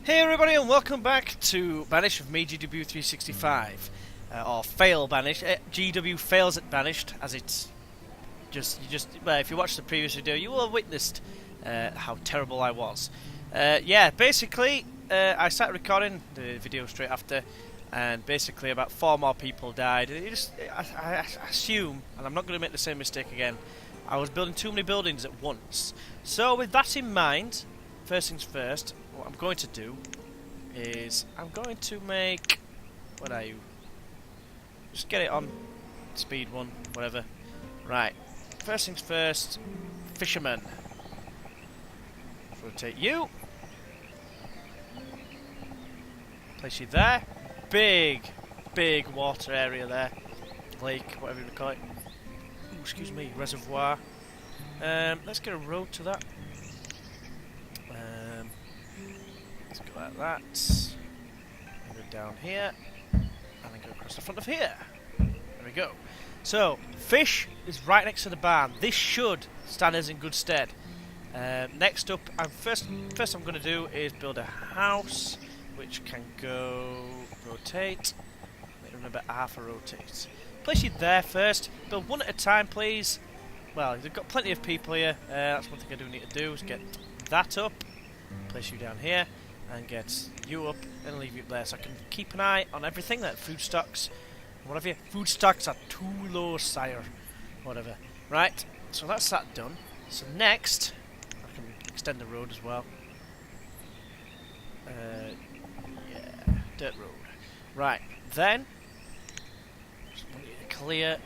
Hey everybody and welcome back to Banished with me, GW365. Or Fail Banished. GW fails at Banished, as it's well, if you watched the previous video you will have witnessed how terrible I was. Yeah, basically I started recording the video straight after, and basically about 4 more people died. I assume, and I'm not going to make the same mistake again, I was building too many buildings at once. So with that in mind, first things first, what I'm going to do is I'm going to make... What are you? Just get it on speed 1, whatever. Right. First things first, fisherman. Rotate you. Place you there. Big water area there. Lake, whatever you call it. Ooh, excuse me, reservoir. Let's get a road to that. Let's go like that. Go down here, and then go across the front of here. There we go. So, fish is right next to the barn. This should stand us in good stead. Next up, first I'm going to do is build a house, which can go rotate. Remember, half a rotate. Place you there first. Build one at a time, please. Well, they've got plenty of people here. That's one thing I do need to do is get that up. Place you down here. And get you up and leave you up there, so I can keep an eye on everything, like food stocks, whatever. Food stocks are too low, sire. Whatever. Right, so that's that done. So next, I can extend the road as well. Yeah, dirt road. Right, then, just want you to clear.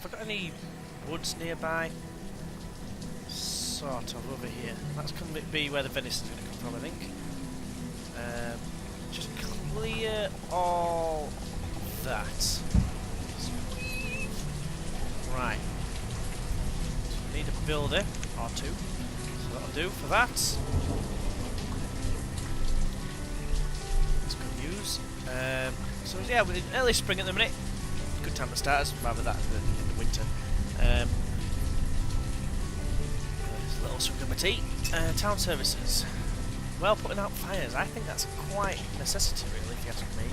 Have I got any woods nearby? Sort of over here. That's going to be where the venison is going to come from, I think. Just clear all that. Right. So we need a builder or 2. So that'll do for that. That's good news. So yeah, we're in early spring at the minute. Good time to start us, rather than in the winter. Little swig of my tea. Town services. Well, putting out fires. I think that's quite a necessity, really, if you ask me.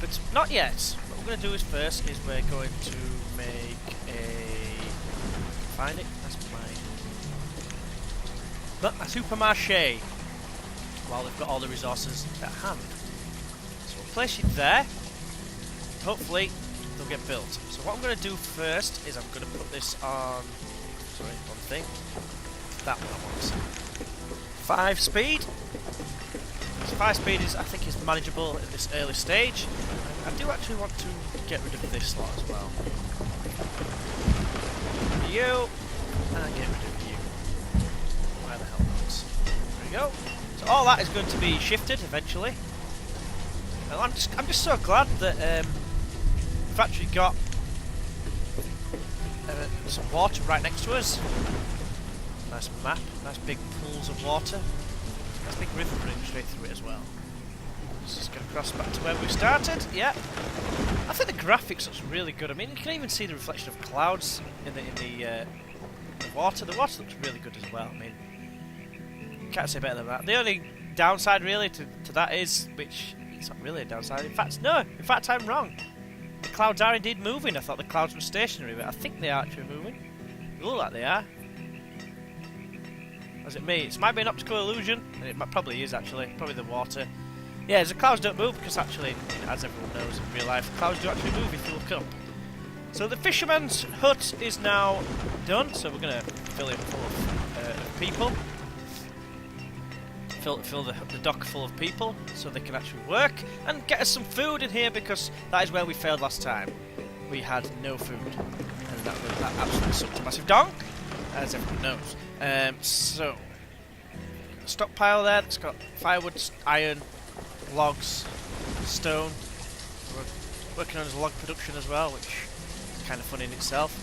But not yet. What we're going to do is first is we're going to make a... Find it? That's mine. A supermarché. While we've got all the resources at hand. So we'll place it there. Hopefully, they'll get built. So what I'm going to do first is I'm going to put this on... Sorry, one thing. That one I want. 5 speed. So 5 speed is, I think, is manageable at this early stage. I do actually want to get rid of this lot as well. You and get rid of you. Why the hell not? There we go. So all that is going to be shifted eventually. And I'm just so glad that we've actually got some water right next to us. Nice map, nice big pools of water. Nice big river running straight through it as well. Just going to cross back to where we started. Yeah, I think the graphics looks really good. I mean, you can even see the reflection of clouds in the water. The water looks really good as well. I mean, can't say better than that. The only downside really to that is, which it's not really a downside. In fact, I'm wrong. The clouds are indeed moving. I thought the clouds were stationary, but I think they are actually moving. They look like they are. Is it me? It might be an optical illusion, and it probably is actually. Probably the water. Yeah, the clouds don't move because actually, as everyone knows in real life, clouds do actually move if you look up. So the fisherman's hut is now done, so we're going to fill it full of people. Fill the dock full of people so they can actually work, and get us some food in here because that is where we failed last time. We had no food, and that absolutely sucked a massive donk, as everyone knows. So, stockpile there that's got firewood, iron, logs, stone. We're working on log production as well, which is kind of fun in itself.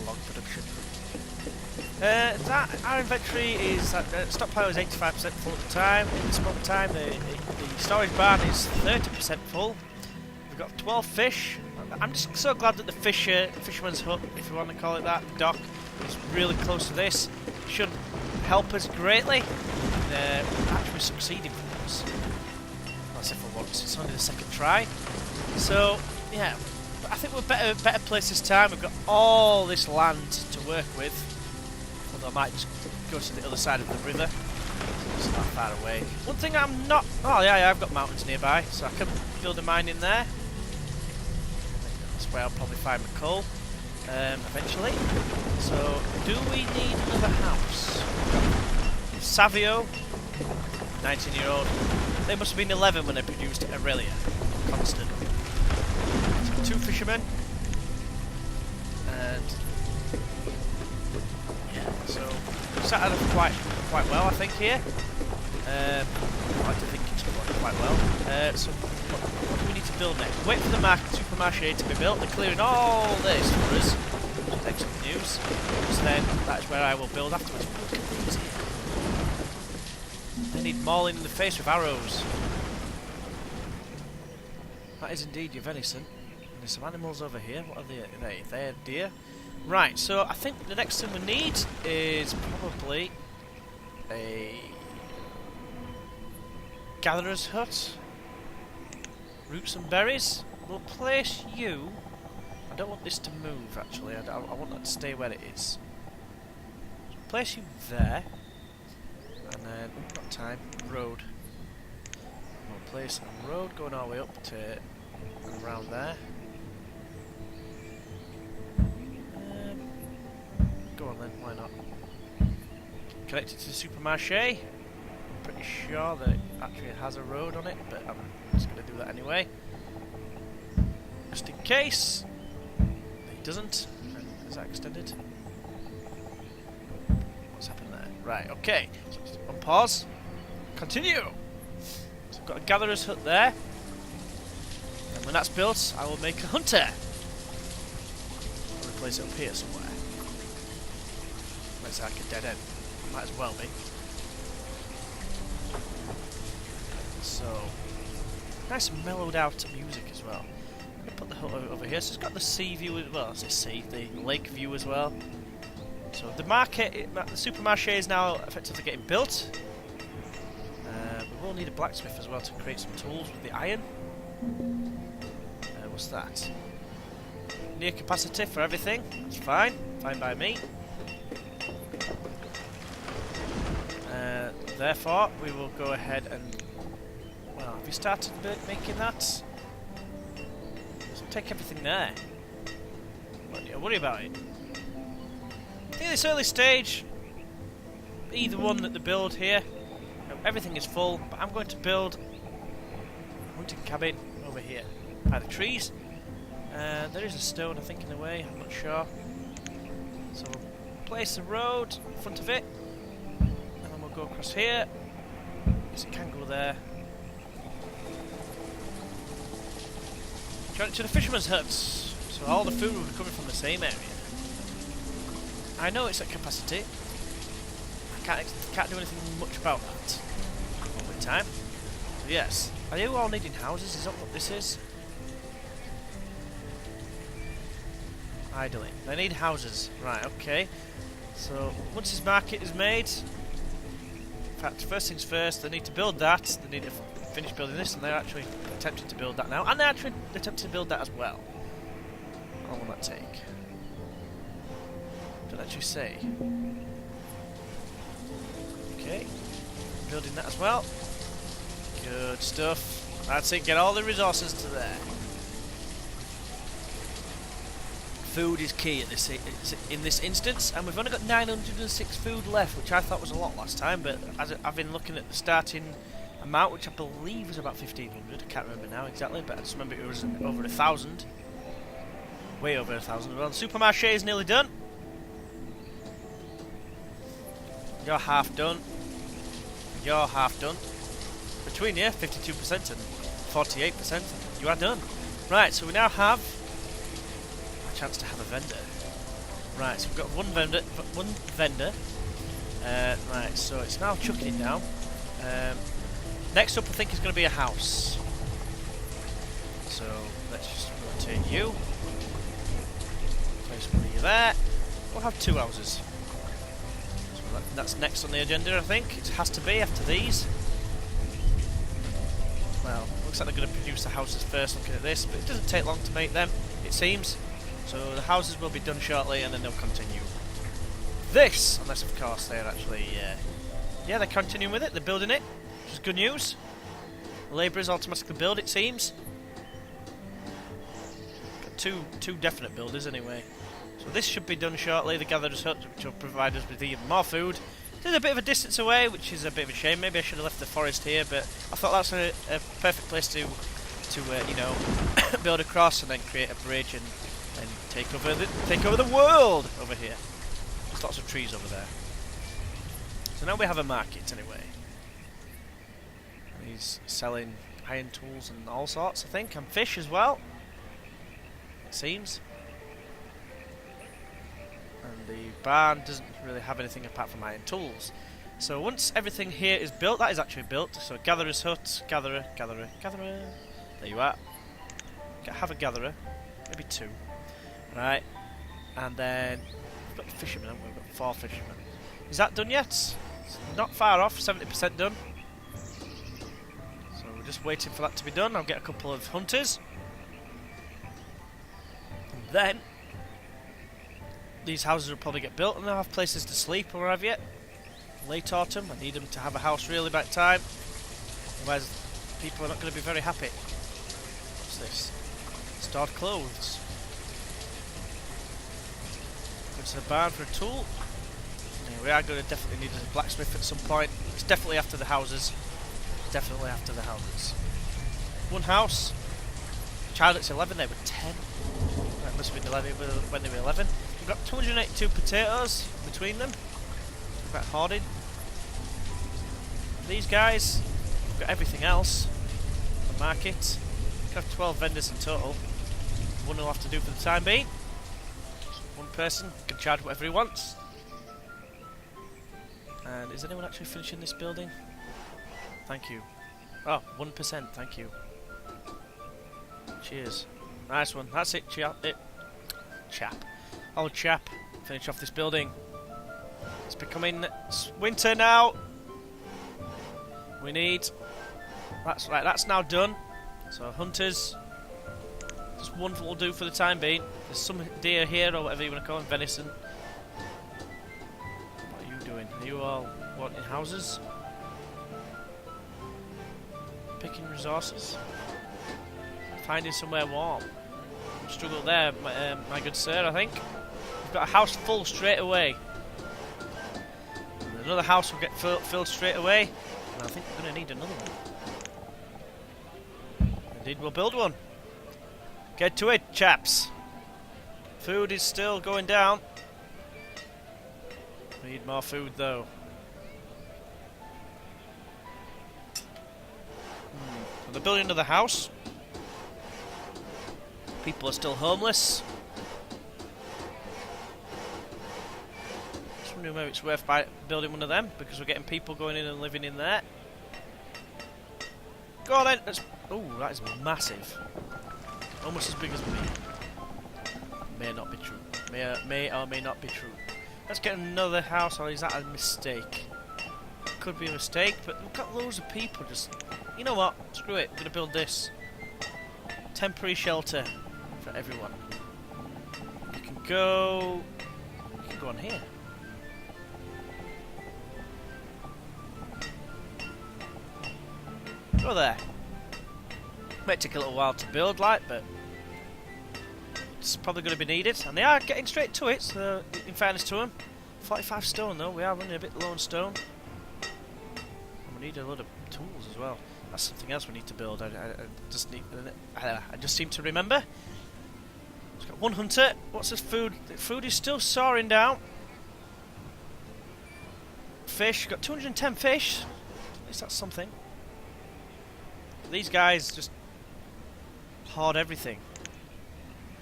Log production. Our inventory is stockpile is 85% full at the time. In this moment of time, the storage barn is 30% full. We've got 12 fish. I'm just so glad that the fisherman's hut, if you want to call it that, the dock, is really close to this. It should help us greatly. to be succeeding for once. That's it for once. It's only the second try. So, yeah. But I think we're better placed this time. We've got all this land to work with. Although I might just go to the other side of the river. It's not far away. One thing I'm not... Oh, yeah, I've got mountains nearby. So I can build a mine in there. That's where I'll probably find my coal. Eventually. So, do we need another house? Savio, 19-year-old. They must have been 11 when they produced Aurelia. Constant. So 2 fishermen. And yeah, so started off quite well, I think here. I like to think it's going quite well. So what do we need to build next? Wait for the supermarché to be built. They're clearing all this for us. Excellent news. So then that's where I will build afterwards. Look at these here. I need mauling in the face with arrows. That is indeed your venison. And there's some animals over here. What are they? They're deer. Right, so I think the next thing we need is probably a gatherer's hut. Roots and berries. We'll place you. I don't want this to move actually. I want that to stay where it is. So place you there. And then, not time, road. We'll place a road going all the way up to around there. Go on then, why not? Connected to the supermarché. I'm pretty sure that it actually has a road on it, but I'm just going to do that anyway. Just in case it doesn't. And is that extended? What's happened there? Right, okay. So on pause. Continue! So I've got a gatherer's hut there. And when that's built, I will make a hunter. I'll replace it up here somewhere. Looks like a dead end. Might as well be. So, nice mellowed out music as well. I'm going to put the hut over here. So it's got the sea view as well. As I see, the lake view as well. So the market, the supermarché is now effectively getting built. We will need a blacksmith as well to create some tools with the iron. What's that? Near capacity for everything. That's fine. Fine by me. Therefore, we will go ahead and... Well, have you started making that? Doesn't take everything there. Don't worry about it. I think this early stage, either one that they build here, everything is full, but I'm going to build a hunting cabin over here by the trees. There is a stone, I think, in the way, I'm not sure. So we'll place the road in front of it, and then we'll go across here, because it can go there. Connect to the fisherman's huts, so all the food will be coming from the same area. I know it's at capacity. I can't do anything much about that all the time. So yes, are you all needing houses? Is that what this is? Idling. They need houses. Right, okay. So once this market is made, in fact, first things first, they need to build that. They need to finish building this, and they're actually attempting to build that now. And they're actually attempting to build that as well. How long will that take? Did I actually say? Okay. Building that as well. Good stuff. That's it. Get all the resources to there. Food is key at in this instance, and we've only got 906 food left, which I thought was a lot last time, but as I've been looking at the starting amount, which I believe was about 1,500, I can't remember now exactly, but I just remember it was over 1,000. Way over 1,000. Well, the supermarché is nearly done. You're half done. You're half done. Between you, 52% and 48%, you are done. Right, so we now have chance to have a vendor. Right, so we've got one vendor. Right, so it's now chucking it down. Next up, I think is going to be a house. So let's just rotate you. Place one of you there. We'll have 2 houses. So that's next on the agenda, I think. It has to be after these. Well, looks like they're going to produce the houses first looking at this, but it doesn't take long to make them, it seems. So the houses will be done shortly and then they'll continue. This, unless of course they're actually, yeah, they're continuing with it, they're building it, which is good news. Labourers automatically build, it seems. Got two definite builders anyway. So this should be done shortly, the gatherer's hut, which will provide us with even more food. It is a bit of a distance away, which is a bit of a shame. Maybe I should have left the forest here, but I thought that's a perfect place to you know, build across and then create a bridge and take over the world over here. There's lots of trees over there. So now we have a market anyway. And he's selling iron tools and all sorts, I think, and fish as well. It seems. And the barn doesn't really have anything apart from iron tools. So once everything here is built, that is actually built. So gatherer's hut, gatherer. There you are. Have a gatherer, maybe two. Right, and then we've got the fishermen, haven't we? We've got 4 fishermen. Is that done yet? It's not far off, 70% done. So we're just waiting for that to be done. I'll get a couple of hunters. And then these houses will probably get built and they'll have places to sleep or whatever yet. Late autumn, I need them to have a house really by time. Otherwise people are not going to be very happy. What's this? Stored clothes. Go to the barn for a tool. Yeah, we are going to definitely need a blacksmith at some point. It's definitely after the houses. Definitely after the houses. One house. Child that's 11, they were 10. That must have been 11 when they were 11. We've got 282 potatoes between them. Quite hoarded. These guys, we've got everything else. The market. We have 12 vendors in total. One will have to do for the time being. One person can charge whatever he wants. And is anyone actually finishing this building? Thank you. Oh, 1%, thank you. Cheers. Nice one. That's it, chap. Old chap. Finish off this building. It's becoming winter now. We need... That's right, that's now done. So hunters, just one will do for the time being. There's some deer here, or whatever you want to call them, venison. What are you doing? Are you all wanting houses? Picking resources? Finding somewhere warm. Struggle there, my good sir, I think. We've got a house full straight away. And another house will get filled straight away. And I think we're going to need another one. Indeed, we'll build one. Get to it, chaps. Food is still going down. We need more food, though. So they're building another house. People are still homeless. Just wondering whether it's worth building one of them, because we're getting people going in and living in there. Go on then. Oh, that is massive. Almost as big as me. May not be true. May or may not be true. Let's get another house, or is that a mistake? Could be a mistake, but we've got loads of people just... You know what? Screw it. I'm going to build this. Temporary shelter for everyone. You can go on here. Go there. Might take a little while to build, like, but it's probably going to be needed. And they are getting straight to it, so in fairness to them. 45 stone, though. We are running a bit low on stone. And we need a lot of tools as well. That's something else we need to build. I just seem to remember. It's got one hunter. What's this food? The food is still soaring down. Fish. Got 210 fish. At least that's something. These guys just hoard everything.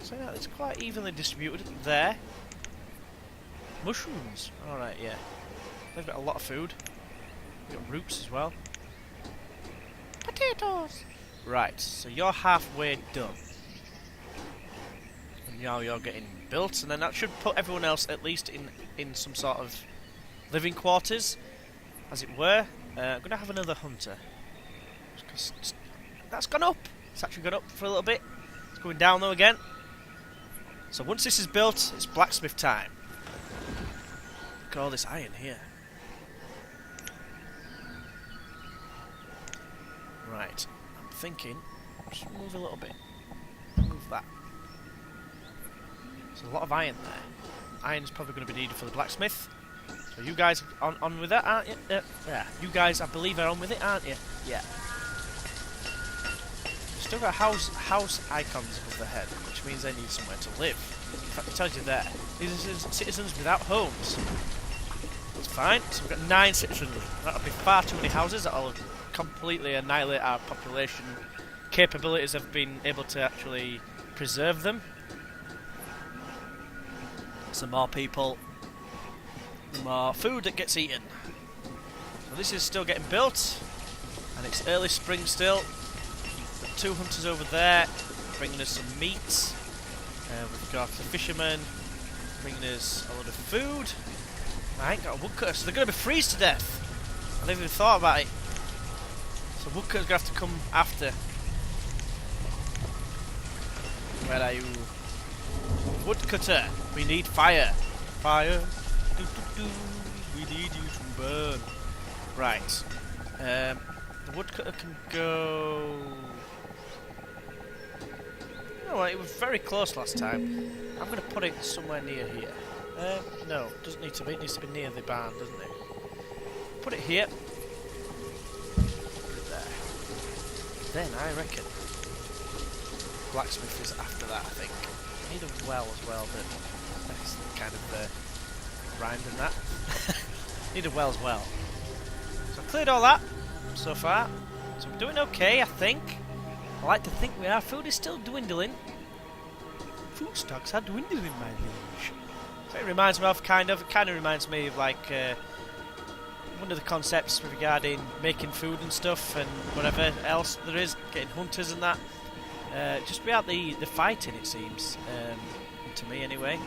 So yeah, it's quite evenly distributed there. Mushrooms. Alright, yeah. They've got a lot of food. They've got roots as well. Potatoes! Right, so you're halfway done. And now you're getting built, and then that should put everyone else at least in some sort of living quarters, as it were. I'm going to have another hunter. that's gone up. It's actually gone up for a little bit. It's going down though again. So once this is built, it's blacksmith time. Look at all this iron here. Right, I'm thinking, just move a little bit. Move that. There's a lot of iron there. Iron's probably going to be needed for the blacksmith. So you guys on with that, aren't you? Yeah, you guys, I believe, are on with it, aren't you? Yeah. Still got house icons above their head, which means they need somewhere to live. In fact, it tells you there. These are citizens without homes. That's fine. So we've got 9 citizens. That'll be far too many houses. That'll completely annihilate our population capabilities of being able to actually preserve them. So more people, the more food that gets eaten. So this is still getting built, and it's early spring still. Got 2 hunters over there, bringing us some meat. We've got the fishermen, bringing us a lot of food. I ain't got a woodcutter, so they're going to be freeze to death. I never even thought about it. So woodcutter's going to have to come after. Where are you? Woodcutter, we need fire. Fire. Do, do, do. We need you to burn. Right. The woodcutter can go. You know what? It was very close last time. I'm going to put it somewhere near here. No, it doesn't need to be. It needs to be near the barn, doesn't it? Put it here. Put it there. Then I reckon blacksmith is after that. I think. I need a well as well, but that's kind of rhymed in that. Need a well as well. So I've cleared all that so far. So we're doing okay, I think. I like to think we are. Food is still dwindling. Food stocks are dwindling, my liege. So it reminds me of it kind of reminds me of like one of the concepts regarding making food and stuff and whatever else there is, getting hunters and that. Just without the fighting, it seems, to me anyway.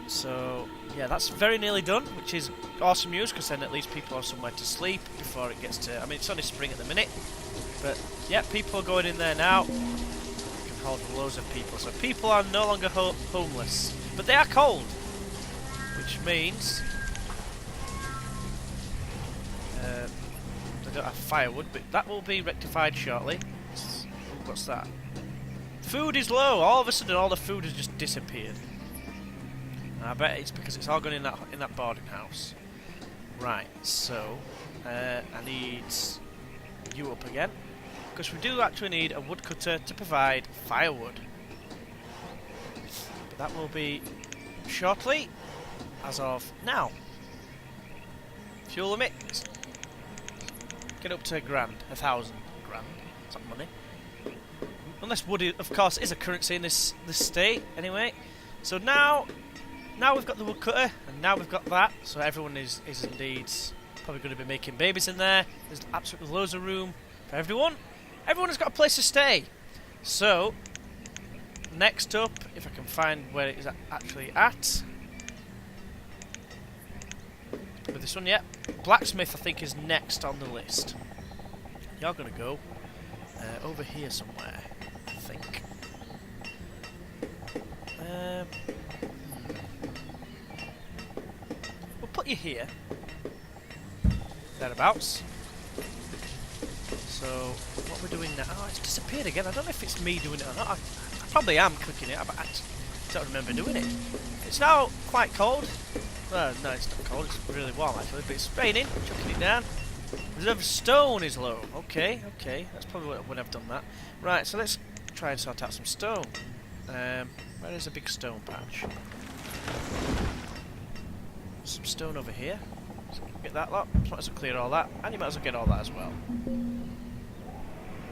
So yeah, that's very nearly done, which is awesome news, because then at least people have somewhere to sleep before it gets to. I mean, it's only spring at the minute, but yeah, people are going in there now. You can hold loads of people, so people are no longer homeless, but they are cold, which means they don't have firewood, but that will be rectified shortly. What's that? Food is low. All of a sudden, all the food has just disappeared. And I bet it's because it's all gone in that boarding house. Right. So I need you up again, because we do actually need a woodcutter to provide firewood. But that will be shortly, as of now. Fuel limit. Get up to a grand, 1,000 grand. It's not money. Unless wood, of course, is a currency in this state, anyway. So now we've got the woodcutter, and now we've got that. So everyone is indeed probably going to be making babies in there. There's absolutely loads of room for everyone. Everyone has got a place to stay. So next up, if I can find where it is actually at, with this one, yeah, blacksmith I think is next on the list. You're going to go over here somewhere, I think. We'll put you here, thereabouts. So what we're doing now? Oh, it's disappeared again. I don't know if it's me doing it or not. I probably am clicking it, but I don't remember doing it. It's now quite cold. Well, no, it's not cold. It's really warm actually, but it's raining. Chucking it down. Reserve of stone is low. Okay. That's probably when I've done that. Right, so let's try and sort out some stone. Where is a big stone patch? Some stone over here. So get that lot. Might as well clear all that, and you might as well get all that as well.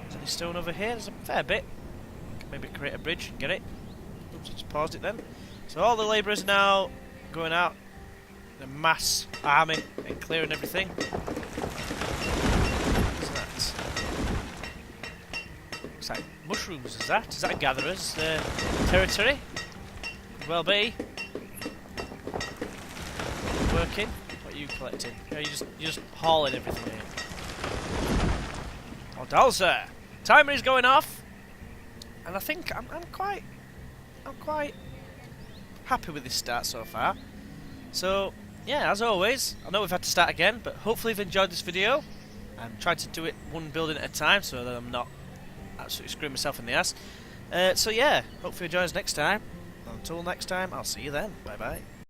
Is there any stone over here? There's a fair bit. Can maybe create a bridge and get it. Oops, I just paused it then. So all the labourers now going out in a mass army and clearing everything. What's that? Looks like mushrooms, is that? Is that a gatherer's territory? Could well be. Working? What are you collecting? You're just hauling everything in. Oh, Dalza! timer is going off, and I think I'm quite happy with this start so far. So yeah, as always, I know we've had to start again, but hopefully you've enjoyed this video. I'm trying to do it one building at a time so that I'm not absolutely screwing myself in the ass. So yeah, hopefully you join us next time. Until next time, I'll see you then. Bye bye.